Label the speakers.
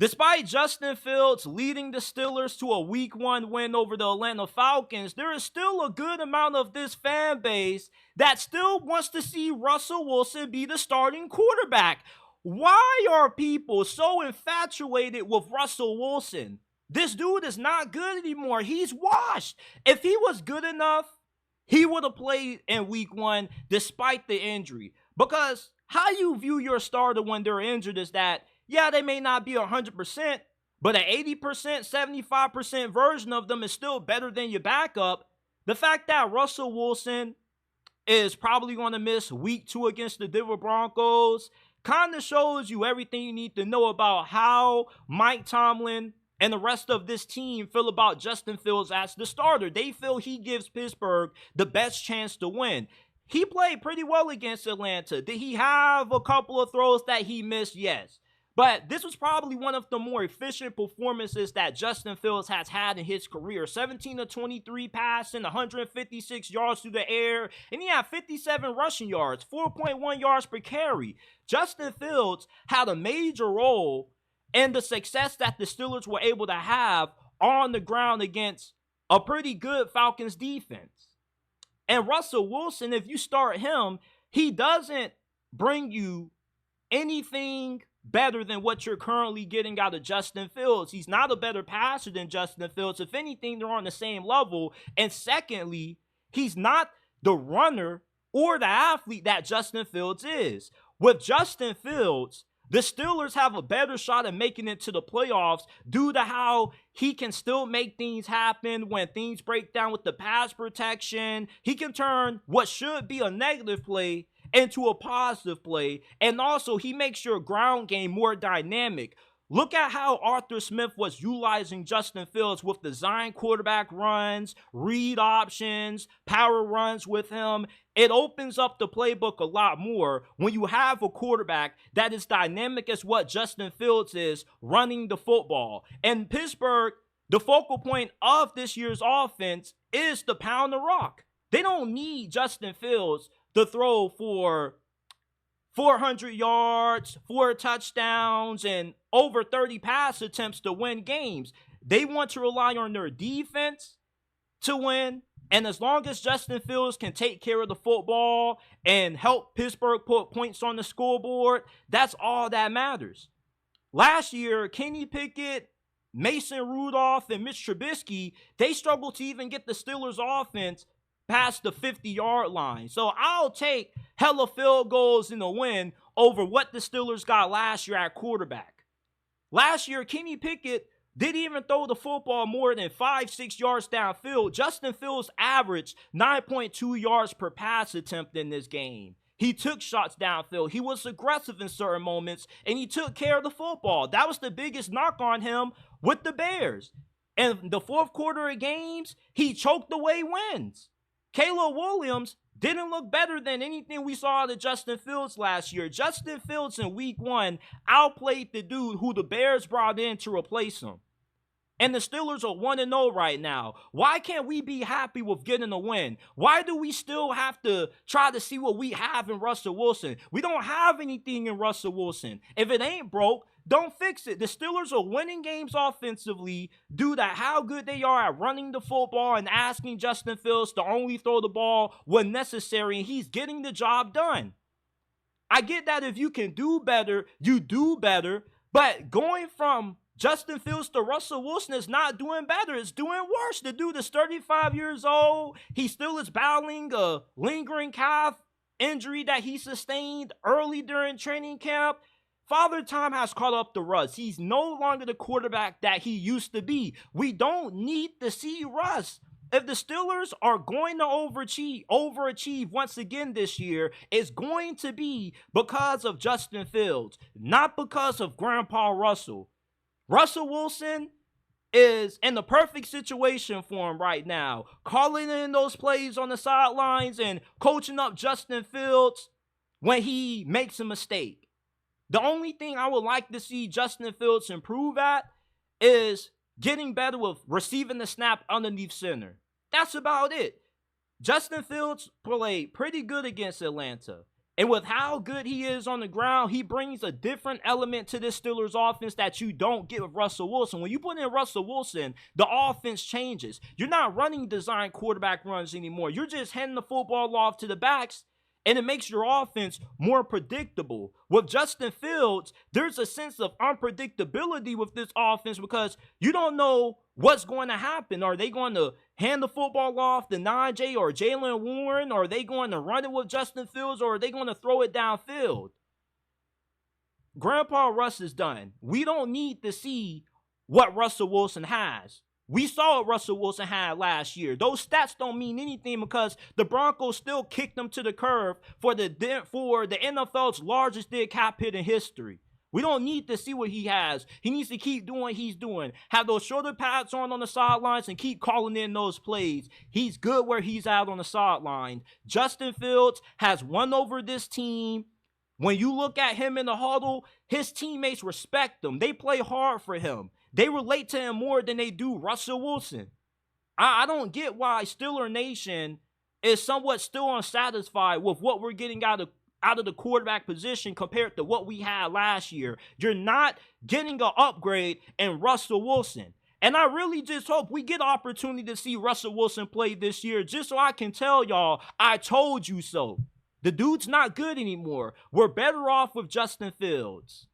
Speaker 1: Despite Justin Fields leading the Steelers to a Week 1 win over the Atlanta Falcons, there is still a good amount of this fan base that still wants to see Russell Wilson be the starting quarterback. Why are people so infatuated with Russell Wilson? This dude is not good anymore. He's washed. If he was good enough, he would have played in Week 1 despite the injury. Because how you view your starter when they're injured is that, yeah, they may not be 100%, but an 80%, 75% version of them is still better than your backup. The fact that Russell Wilson is probably going to miss Week 2 against the Denver Broncos kind of shows you everything you need to know about how Mike Tomlin and the rest of this team feel about Justin Fields as the starter. They feel he gives Pittsburgh the best chance to win. He played pretty well against Atlanta. Did he have a couple of throws that he missed? Yes. But this was probably one of the more efficient performances that Justin Fields has had in his career. 17 of 23 passing, 156 yards through the air, and he had 57 rushing yards, 4.1 yards per carry. Justin Fields had a major role in the success that the Steelers were able to have on the ground against a pretty good Falcons defense. And Russell Wilson, if you start him, he doesn't bring you anything better than what you're currently getting out of Justin Fields. He's not a better passer than Justin Fields. If anything, they're on the same level. And secondly, he's not the runner or the athlete that Justin Fields is. With Justin Fields, the Steelers have a better shot at making it to the playoffs due to how he can still make things happen when things break down with the pass protection. He can turn what should be a negative play into a positive play. And also, he makes your ground game more dynamic. Look at how Arthur Smith was utilizing Justin Fields with design quarterback runs, read options, power runs with him. It opens up the playbook a lot more when you have a quarterback that is dynamic as what Justin Fields is running the football. And Pittsburgh, the focal point of this year's offense is to pound the rock. They don't need Justin Fields to throw for 400 yards, 4 touchdowns, and over 30 pass attempts to win games. They want to rely on their defense to win. And as long as Justin Fields can take care of the football and help Pittsburgh put points on the scoreboard, that's all that matters. Last year, Kenny Pickett, Mason Rudolph, and Mitch Trubisky, they struggled to even get the Steelers' offense past the 50-yard line. So I'll take hella field goals in a win over what the Steelers got last year at quarterback. Last year, Kenny Pickett didn't even throw the football more than 5-6 yards downfield. Justin Fields averaged 9.2 yards per pass attempt in this game. He took shots downfield. He was aggressive in certain moments, and he took care of the football. That was the biggest knock on him with the Bears. And the fourth quarter of games, he choked away wins. Caleb Williams didn't look better than anything we saw out of Justin Fields last year. Justin Fields in Week 1 outplayed the dude who the Bears brought in to replace him. And the Steelers are 1-0 right now. Why can't we be happy with getting a win? Why do we still have to try to see what we have in Russell Wilson? We don't have anything in Russell Wilson. If it ain't broke, don't fix it. The Steelers are winning games offensively due to how good they are at running the football and asking Justin Fields to only throw the ball when necessary, and he's getting the job done. I get that if you can do better, you do better, but going from Justin Fields to Russell Wilson is not doing better. It's doing worse. The dude is 35 years old. He still is battling a lingering calf injury that he sustained early during training camp. Father Time has caught up to Russ. He's no longer the quarterback that he used to be. We don't need to see Russ. If the Steelers are going to overachieve once again this year, it's going to be because of Justin Fields, not because of Grandpa Russell. Russell Wilson is in the perfect situation for him right now, calling in those plays on the sidelines and coaching up Justin Fields when he makes a mistake. The only thing I would like to see Justin Fields improve at is getting better with receiving the snap underneath center. That's about it. Justin Fields played pretty good against Atlanta. And with how good he is on the ground, he brings a different element to this Steelers offense that you don't get with Russell Wilson. When you put in Russell Wilson, the offense changes. You're not running design quarterback runs anymore. You're just handing the football off to the backs, and it makes your offense more predictable. With Justin Fields, there's a sense of unpredictability with this offense because you don't know what's going to happen. Are they going to hand the football off to Najee or Jalen Warren? Or are they going to run it with Justin Fields? Or are they going to throw it downfield? Grandpa Russ is done. We don't need to see what Russell Wilson has. We saw what Russell Wilson had last year. Those stats don't mean anything because the Broncos still kicked them to the curb for the NFL's largest dead cap hit in history. We don't need to see what he has. He needs to keep doing what he's doing. Have those shoulder pads on the sidelines and keep calling in those plays. He's good where he's at on the sideline. Justin Fields has won over this team. When you look at him in the huddle, his teammates respect him. They play hard for him. They relate to him more than they do Russell Wilson. I don't get why Steeler Nation is somewhat still unsatisfied with what we're getting out of the quarterback position compared to what we had last year. You're not getting an upgrade in Russell Wilson. And I really just hope we get an opportunity to see Russell Wilson play this year just so I can tell y'all, I told you so. The dude's not good anymore. We're better off with Justin Fields.